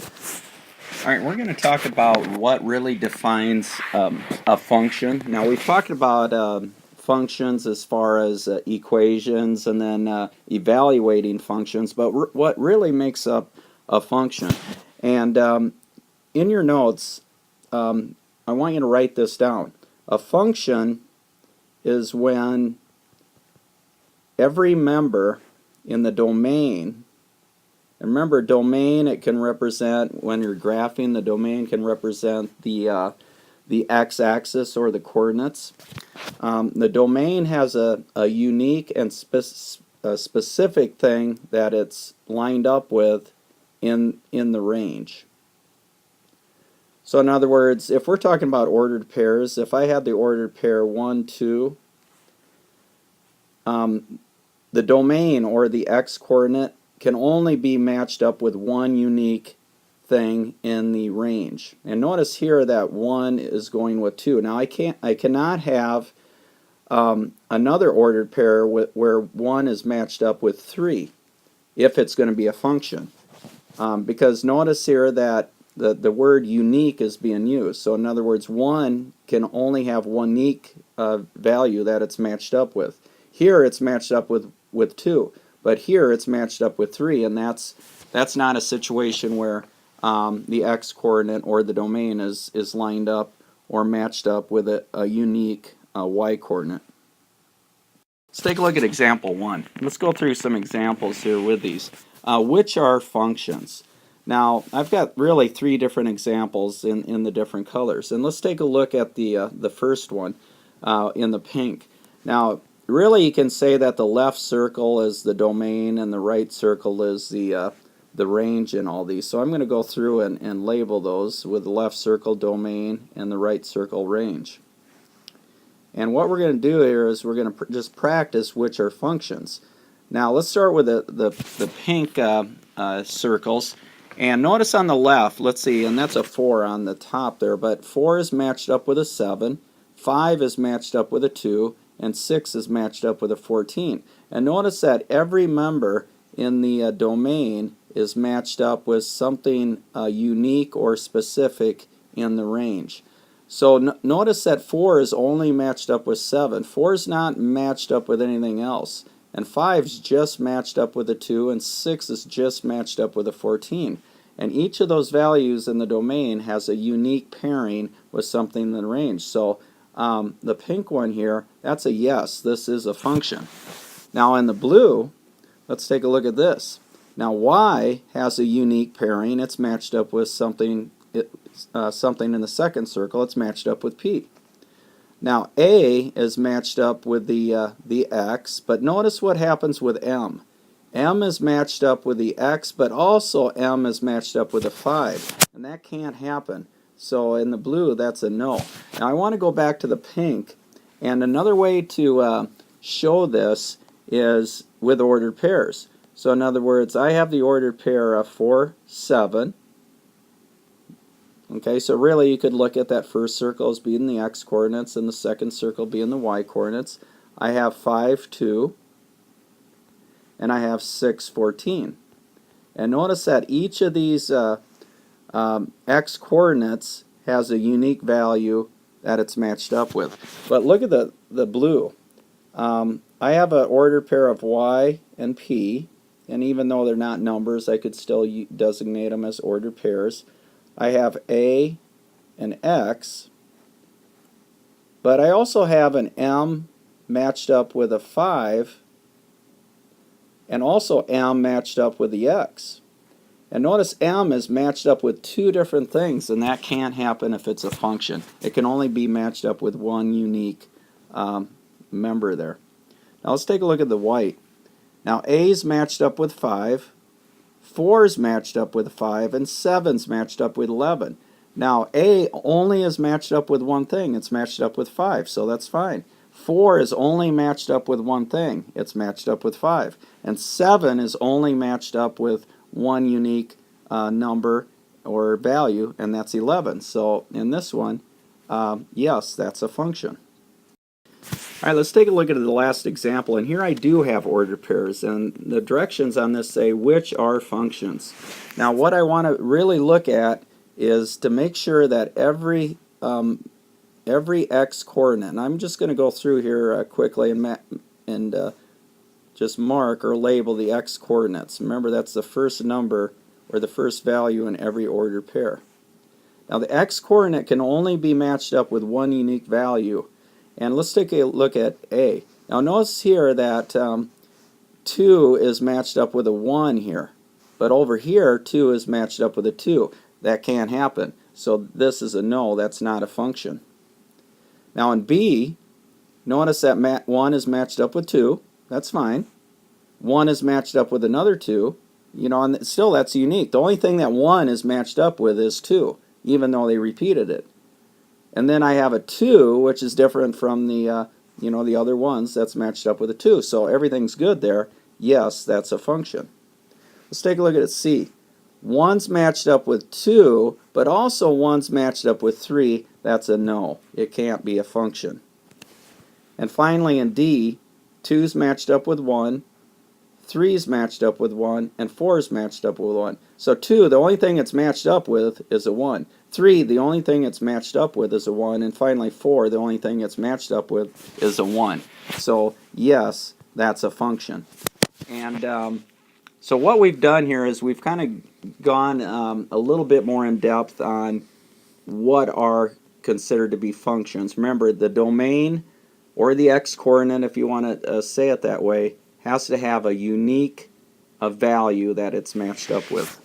All right, we're going to talk about what really defines a function. Now, we've talked about functions as far as equations and then evaluating functions, but what really makes up a function? And in your notes, I want you to write this down. A function is when every member in the domain. And remember, domain, it can represent, when you're graphing, the domain can represent the x-axis or the coordinates. The domain has a unique and specific thing that it's lined up with in the range. So in other words, if we're talking about ordered pairs, if I had the ordered pair 1, 2, the domain or the x-coordinate can only be matched up with one unique thing in the range. And notice here that 1 is going with 2. Now I cannot have another ordered pair where 1 is matched up with 3 if it's going to be a function. Because notice here that the word unique is being used. So in other words, 1 can only have one unique value that it's matched up with. Here it's matched up with 2. But here it's matched up with 3, and that's not a situation where the x-coordinate or the domain is lined up or matched up with a unique y-coordinate. Let's take a look at example 1. Let's go through some examples here with these. Which are functions? Now, I've got really 3 different examples in the different colors. And let's take a look at the first one in the pink. Now, really, you can say that the left circle is the domain and the right circle is the range in all these. So I'm going to go through and label those with the left circle domain and the right circle range. And what we're going to do here is we're going to just practice which are functions. Now let's start with the pink circles. And notice on the left, let's see, and that's a 4 on the top there, but 4 is matched up with a 7, 5 is matched up with a 2, and 6 is matched up with a 14. And notice that every member in the domain is matched up with something unique or specific in the range. So notice that 4 is only matched up with 7. 4 is not matched up with anything else. And 5 is just matched up with a 2, and 6 is just matched up with a 14. And each of those values in the domain has a unique pairing with something in the range. So the pink one here, that's a yes, this is a function. Now in the blue, let's take a look at this. Now y has a unique pairing. It's matched up with something something in the second circle. It's matched up with p. Now a is matched up with the x, but notice what happens with m. M is matched up with the x, but also m is matched up with a 5, and that can't happen. So in the blue, that's a no. Now I want to go back to the pink, and another way to show this is with ordered pairs. So in other words, I have the ordered pair of 4, 7. Okay, so really you could look at that first circle as being the x-coordinates and the second circle being the y-coordinates. I have 5, 2, and I have 6, 14. And notice that each of these x-coordinates has a unique value that it's matched up with. But look at the blue. I have an ordered pair of y and p, and even though they're not numbers, I could still designate them as ordered pairs. I have a and x, but I also have an m matched up with a 5, and also m matched up with the x. And notice m is matched up with 2 different things, and that can't happen if it's a function. It can only be matched up with one unique member there. Now let's take a look at the white. Now a is matched up with 5, 4 is matched up with 5, and 7 is matched up with 11. Now a only is matched up with one thing. It's matched up with 5, so that's fine. 4 is only matched up with one thing. It's matched up with 5. And 7 is only matched up with one unique number or value, and that's 11. So in this one, yes, that's a function. All right, let's take a look at the last example, and here I do have ordered pairs, and the directions on this say which are functions. Now what I want to really look at is to make sure that every x coordinate, and I'm just going to go through here quickly and just mark or label the x coordinates. Remember, that's the first number or the first value in every ordered pair. Now the x coordinate can only be matched up with one unique value. And let's take a look at A. Now notice here that 2 is matched up with a 1 here. But over here, 2 is matched up with a 2. That can't happen. So this is a no, that's not a function. Now in B, notice that 1 is matched up with 2. That's fine. 1 is matched up with another 2. You know, and still that's unique. The only thing that 1 is matched up with is 2, even though they repeated it. And then I have a 2, which is different from the the other ones that's matched up with a 2. So everything's good there. Yes, that's a function. Let's take a look at C. 1's matched up with 2, but also 1's matched up with 3. That's a no. It can't be a function. And finally in D, 2's matched up with 1, 3's matched up with 1, and 4's matched up with 1. So 2, the only thing it's matched up with is a 1. 3, the only thing it's matched up with is a 1. And finally 4, the only thing it's matched up with is a 1. So yes, that's a function. And so what we've done here is we've kind of gone a little bit more in depth on what are considered to be functions. Remember, the domain, or the x-coordinate if you want to say it that way, has to have a unique value that it's matched up with.